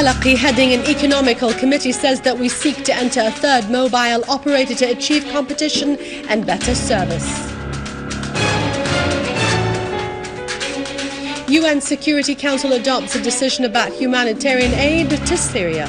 Al-Malaki, heading an economical committee, says that we seek to enter a third mobile operator to achieve competition and better service. UN Security Council adopts a decision about humanitarian aid to Syria.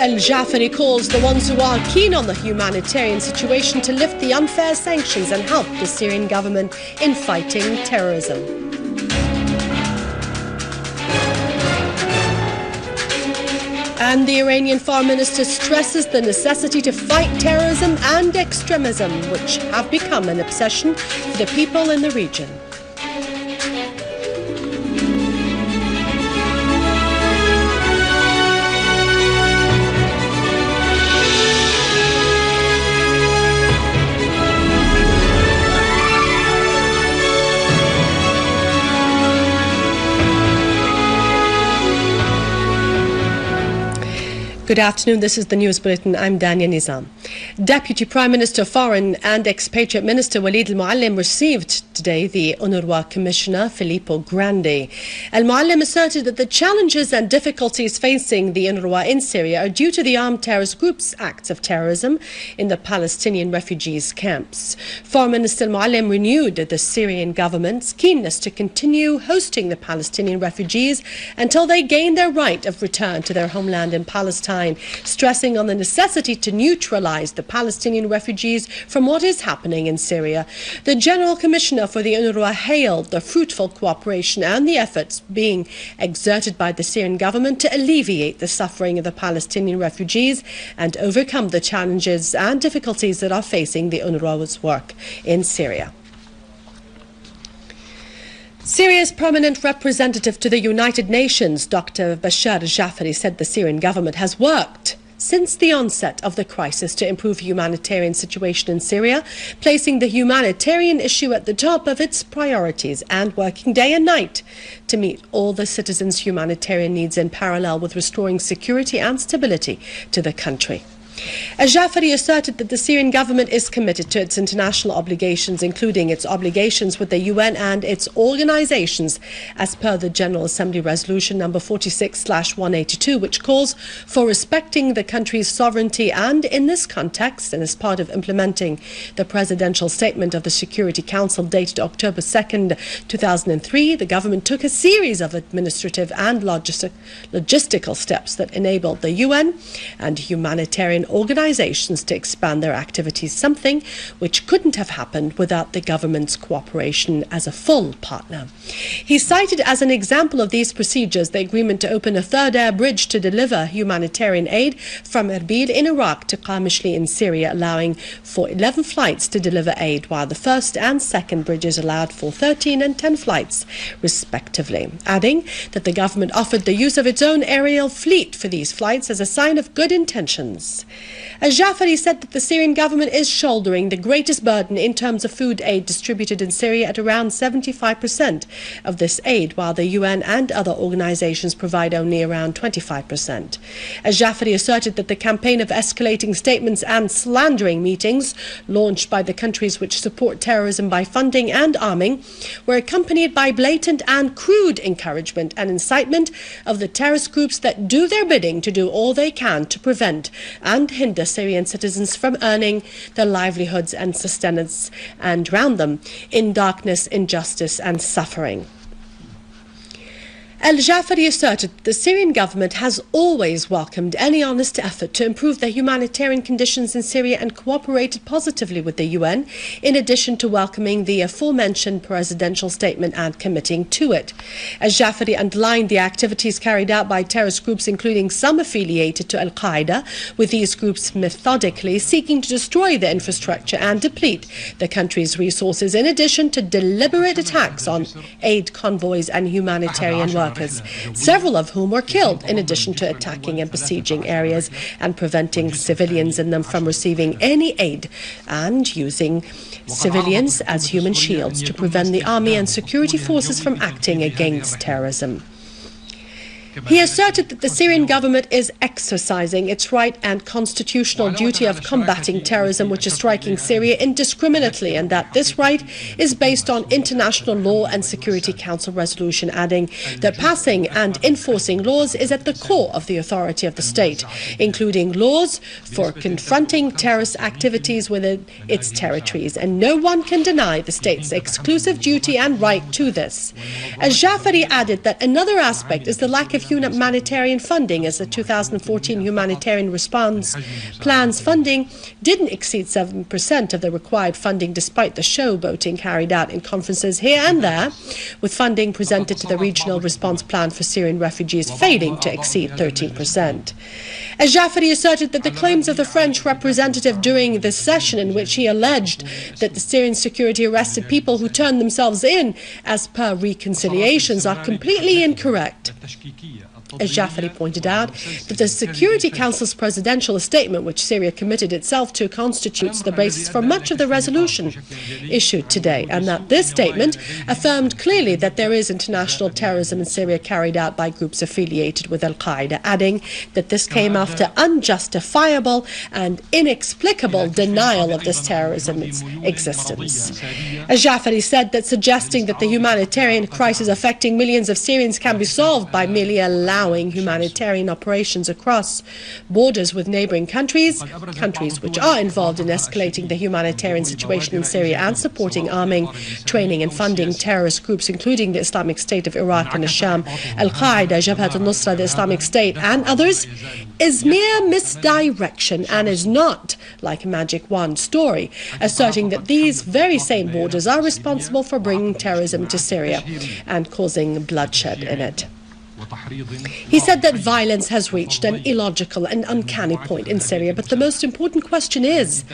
Al-Jaafari calls the ones who are keen on the humanitarian situation to lift the unfair sanctions and help the Syrian government in fighting terrorism. And the Iranian foreign minister stresses the necessity to fight terrorism and extremism, which have become an obsession for the people in the region. Good afternoon, this is the News Bulletin. I'm Dania Nizam. Deputy Prime Minister, Foreign and Expatriate Minister Walid Al-Muallim received today the UNRWA Commissioner Filippo Grandi. Al-Muallim asserted that the challenges and difficulties facing the UNRWA in Syria are due to the armed terrorist group's acts of terrorism in the Palestinian refugees camps. Foreign Minister Al-Muallim renewed the Syrian government's keenness to continue hosting the Palestinian refugees until they gain their right of return to their homeland in Palestine, stressing on the necessity to neutralize the Palestinian refugees from what is happening in Syria. The General Commissioner for the UNRWA hailed the fruitful cooperation and the efforts being exerted by the Syrian government to alleviate the suffering of the Palestinian refugees and overcome the challenges and difficulties that are facing the UNRWA's work in Syria. Syria's permanent representative to the United Nations, Dr. Bashar Al-Jaafari, said the Syrian government has worked since the onset of the crisis to improve the humanitarian situation in Syria, placing the humanitarian issue at the top of its priorities and working day and night to meet all the citizens' humanitarian needs in parallel with restoring security and stability to the country. Al-Jaafari asserted that the Syrian government is committed to its international obligations, including its obligations with the UN and its organizations, as per the General Assembly Resolution number 46/182, which calls for respecting the country's sovereignty. And in this context, and as part of implementing the presidential statement of the Security Council dated October 2nd, 2003, the government took a series of administrative and logistical steps that enabled the UN and humanitarian organizations to expand their activities, something which couldn't have happened without the government's cooperation as a full partner. He cited as an example of these procedures the agreement to open a third air bridge to deliver humanitarian aid from Erbil in Iraq to Qamishli in Syria, allowing for 11 flights to deliver aid, while the first and second bridges allowed for 13 and 10 flights respectively, adding that the government offered the use of its own aerial fleet for these flights as a sign of good intentions. Al-Jaafari said that the Syrian government is shouldering the greatest burden in terms of food aid distributed in Syria at around 75% of this aid, while the UN and other organizations provide only around 25%. Al-Jaafari asserted that the campaign of escalating statements and slandering meetings launched by the countries which support terrorism by funding and arming were accompanied by blatant and crude encouragement and incitement of the terrorist groups that do their bidding to do all they can to prevent and hinder Syrian citizens from earning their livelihoods and sustenance and drown them in darkness, injustice and suffering. Al-Jaafari asserted that the Syrian government has always welcomed any honest effort to improve the humanitarian conditions in Syria and cooperated positively with the UN, in addition to welcoming the aforementioned presidential statement and committing to it. Al-Jaafari underlined the activities carried out by terrorist groups, including some affiliated to Al-Qaeda, with these groups methodically seeking to destroy the infrastructure and deplete the country's resources, in addition to deliberate attacks on aid convoys and humanitarian workers, several of whom were killed, in addition to attacking and besieging areas and preventing civilians in them from receiving any aid, and using civilians as human shields to prevent the army and security forces from acting against terrorism. He asserted that the Syrian government is exercising its right and constitutional duty of combating terrorism, which is striking Syria indiscriminately, and that this right is based on international law and Security Council resolution, adding that passing and enforcing laws is at the core of the authority of the state, including laws for confronting terrorist activities within its territories, and no one can deny the state's exclusive duty and right to this. Al-Jaafari added that another aspect is the lack of humanitarian funding, as the 2014 Humanitarian Response Plan's funding didn't exceed 7% of the required funding, despite the showboating carried out in conferences here and there, with funding presented to the Regional Response Plan for Syrian refugees failing to exceed 13%. Al-Jaafari asserted that the claims of the French representative during this session, in which he alleged that the Syrian security arrested people who turned themselves in as per reconciliations, are completely incorrect. Al-Jaafari pointed out that the Security Council's presidential statement, which Syria committed itself to, constitutes the basis for much of the resolution issued today, and that this statement affirmed clearly that there is international terrorism in Syria carried out by groups affiliated with Al-Qaeda, adding that this came after unjustifiable and inexplicable denial of this terrorism's existence. Al-Jaafari said that suggesting that the humanitarian crisis affecting millions of Syrians can be solved by merely allowing humanitarian operations across borders with neighboring countries which are involved in escalating the humanitarian situation in Syria and supporting arming, training and funding terrorist groups, including the Islamic State of Iraq and Asham, Al-Qaeda, Jabhat al-Nusra, the Islamic State and others, is mere misdirection and is not like a magic wand story, asserting that these very same borders are responsible for bringing terrorism to Syria and causing bloodshed in it. He said that violence has reached an illogical and uncanny point in Syria, but the most important question is,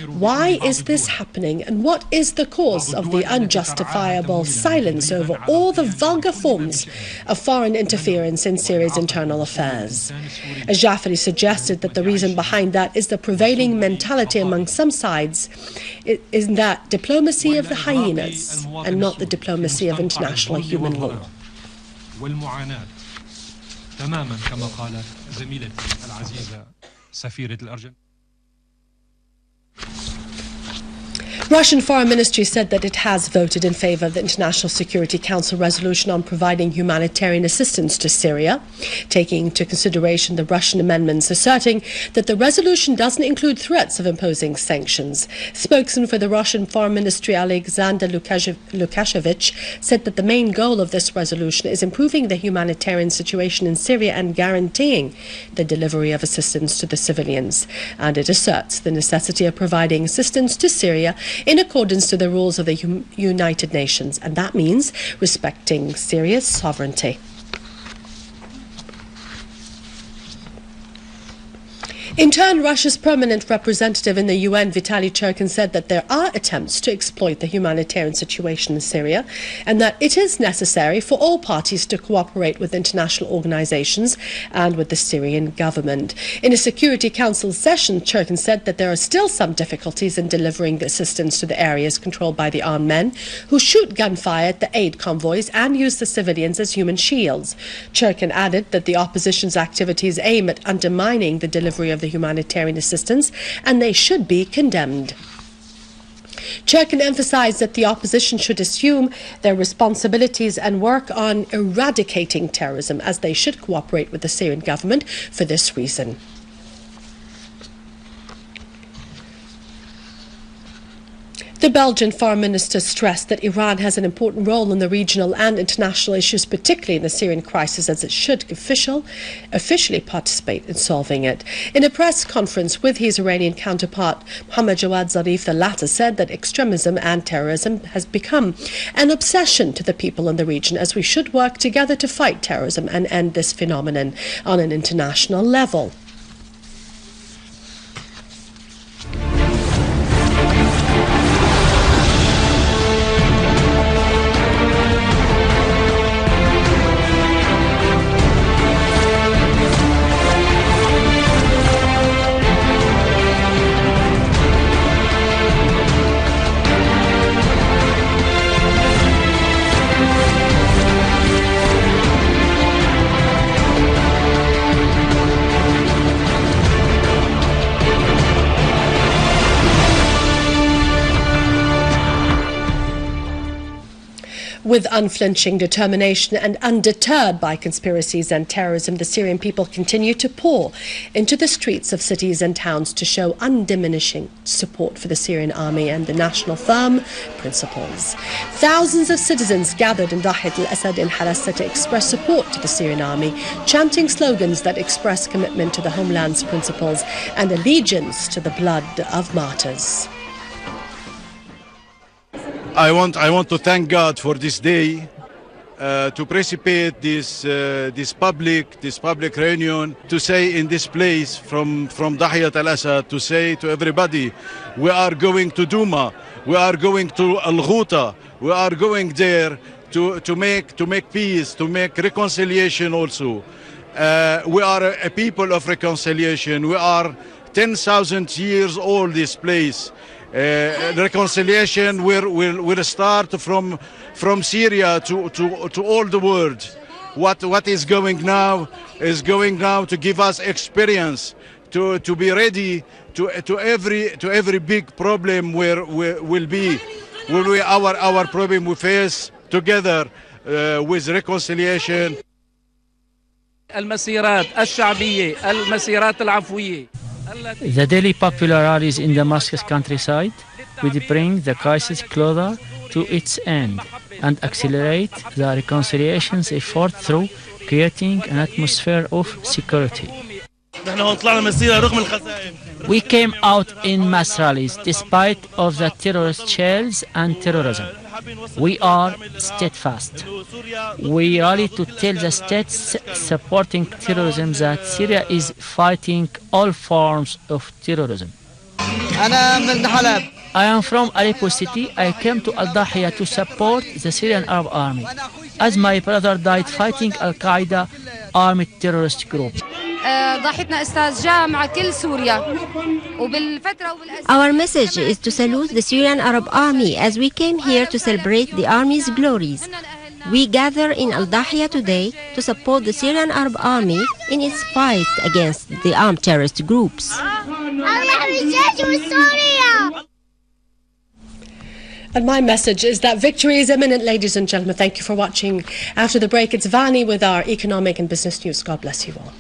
why is this happening, and what is the cause of the unjustifiable silence over all the vulgar forms of foreign interference in Syria's internal affairs? Al-Jaafari suggested that the reason behind that is the prevailing mentality among some sides is that diplomacy of the hyenas and not the diplomacy of international human law. تماما كما قالت زميلتي العزيزة سفيرة الأرجنتين. Russian Foreign Ministry said that it has voted in favor of the International Security Council resolution on providing humanitarian assistance to Syria, taking into consideration the Russian amendments, asserting that the resolution doesn't include threats of imposing sanctions. Spokesman for the Russian Foreign Ministry, Alexander Lukashevich, said that the main goal of this resolution is improving the humanitarian situation in Syria and guaranteeing the delivery of assistance to the civilians. And it asserts the necessity of providing assistance to Syria in accordance to the rules of the United Nations, and that means respecting Syria's sovereignty. In turn, Russia's permanent representative in the UN, Vitaly Churkin, said that there are attempts to exploit the humanitarian situation in Syria and that it is necessary for all parties to cooperate with international organizations and with the Syrian government. In a Security Council session, Churkin said that there are still some difficulties in delivering the assistance to the areas controlled by the armed men who shoot gunfire at the aid convoys and use the civilians as human shields. Churkin added that the opposition's activities aim at undermining the delivery of the humanitarian assistance, and they should be condemned. Churkin emphasized that the opposition should assume their responsibilities and work on eradicating terrorism, as they should cooperate with the Syrian government for this reason. The Belgian Foreign Minister stressed that Iran has an important role in the regional and international issues, particularly in the Syrian crisis, as it should officially participate in solving it. In a press conference with his Iranian counterpart, Mohammad Jawad Zarif, the latter said that extremism and terrorism has become an obsession to the people in the region, as we should work together to fight terrorism and end this phenomenon on an international level. With unflinching determination and undeterred by conspiracies and terrorism, the Syrian people continue to pour into the streets of cities and towns to show undiminishing support for the Syrian army and the national firm principles. Thousands of citizens gathered in Dahiyat al-Assad in Harassa to express support to the Syrian army, chanting slogans that express commitment to the homeland's principles and allegiance to the blood of martyrs. I want to thank God for this day, to precipitate this public reunion, to say in this place from Dahiyat al-Assad, to say to everybody, we are going to Duma, we are going to Al-Ghouta, we are going there to make peace, to make reconciliation also. We are a people of reconciliation. We are 10,000 years old, this place. Reconciliation will start from Syria to all the world. What is going now to give us experience to be ready to every big problem where will be our problem we face together with reconciliation. المسيرات الشعبية المسيرات العفوية. The daily popular rallies in Damascus countryside will bring the crisis closer to its end and accelerate the reconciliation's effort through creating an atmosphere of security. We came out in mass rallies despite of the terrorist shells and terrorism. We are steadfast. We rally to tell the states supporting terrorism that Syria is fighting all forms of terrorism. I am from Aleppo city. I came to Al-Dahiya to support the Syrian Arab army, as my brother died fighting Al-Qaeda armed terrorist group. Our message is to salute the Syrian Arab Army as we came here to celebrate the army's glories. We gather in Al-Dahiya today to support the Syrian Arab Army in its fight against the armed terrorist groups. And my message is that victory is imminent, ladies and gentlemen. Thank you for watching. After the break, it's Vani with our economic and business news. God bless you all.